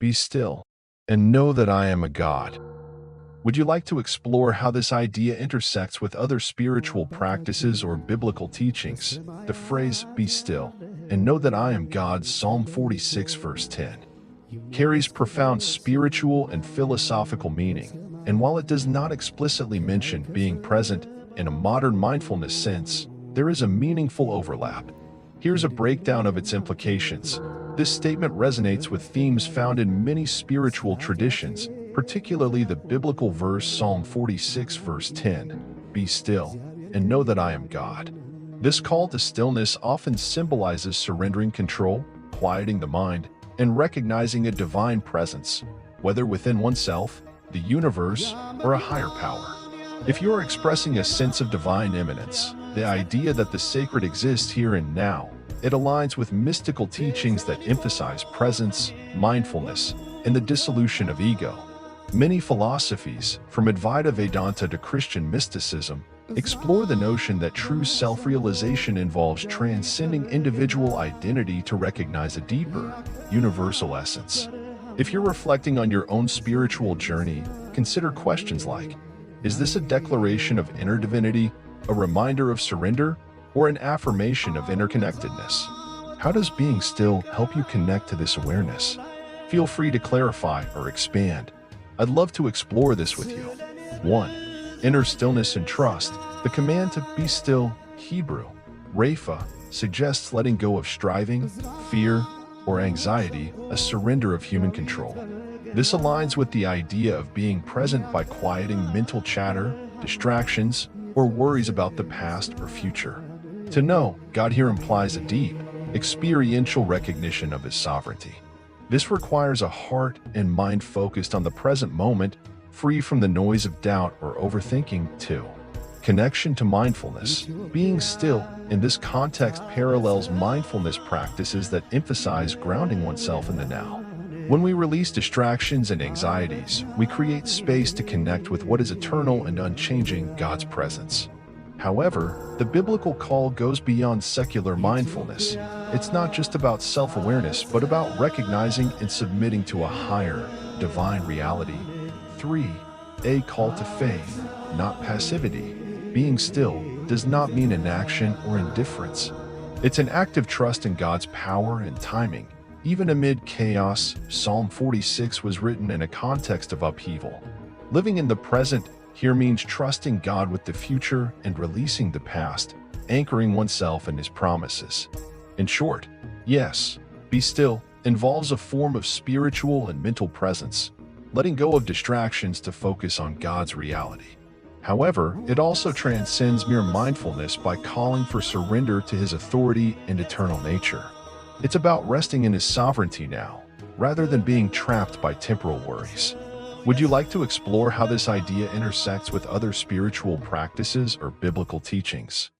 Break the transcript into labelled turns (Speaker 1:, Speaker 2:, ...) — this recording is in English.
Speaker 1: Be still, and know that I am a God. Would you like to explore how this idea intersects with other spiritual practices or biblical teachings? The phrase, be still, and know that I am God, Psalm 46 verse 10, carries profound spiritual and philosophical meaning, and while it does not explicitly mention being present in a modern mindfulness sense, there is a meaningful overlap. Here's a breakdown of its implications. This statement resonates with themes found in many spiritual traditions, particularly the biblical verse Psalm 46 verse 10, "Be still, and know that I am God." This call to stillness often symbolizes surrendering control, quieting the mind, and recognizing a divine presence, whether within oneself, the universe, or a higher power. If you are expressing a sense of divine immanence, the idea that the sacred exists here and now, it aligns with mystical teachings that emphasize presence, mindfulness, and the dissolution of ego. Many philosophies, from Advaita Vedanta to Christian mysticism, explore the notion that true self-realization involves transcending individual identity to recognize a deeper, universal essence. If you're reflecting on your own spiritual journey, consider questions like, is this a declaration of inner divinity, a reminder of surrender, or an affirmation of interconnectedness? How does being still help you connect to this awareness? Feel free to clarify or expand. I'd love to explore this with you. 1. Inner stillness and trust. The command to be still, Hebrew, Rapha, suggests letting go of striving, fear, or anxiety, a surrender of human control. This aligns with the idea of being present by quieting mental chatter, distractions, or worries about the past or future. To know God here implies a deep, experiential recognition of His sovereignty. This requires a heart and mind focused on the present moment, free from the noise of doubt or overthinking. 2. Connection to mindfulness. Being still, in this context, parallels mindfulness practices that emphasize grounding oneself in the now. When we release distractions and anxieties, we create space to connect with what is eternal and unchanging, God's presence. However, the biblical call goes beyond secular mindfulness. It's not just about self-awareness, but about recognizing and submitting to a higher, divine reality. 3. A call to faith, not passivity. Being still does not mean inaction or indifference. It's an active trust in God's power and timing. Even amid chaos, Psalm 46 was written in a context of upheaval. Living in the present here means trusting God with the future and releasing the past, anchoring oneself in His promises. In short, yes, be still involves a form of spiritual and mental presence, letting go of distractions to focus on God's reality. However, it also transcends mere mindfulness by calling for surrender to His authority and eternal nature. It's about resting in His sovereignty now, rather than being trapped by temporal worries. Would you like to explore how this idea intersects with other spiritual practices or biblical teachings?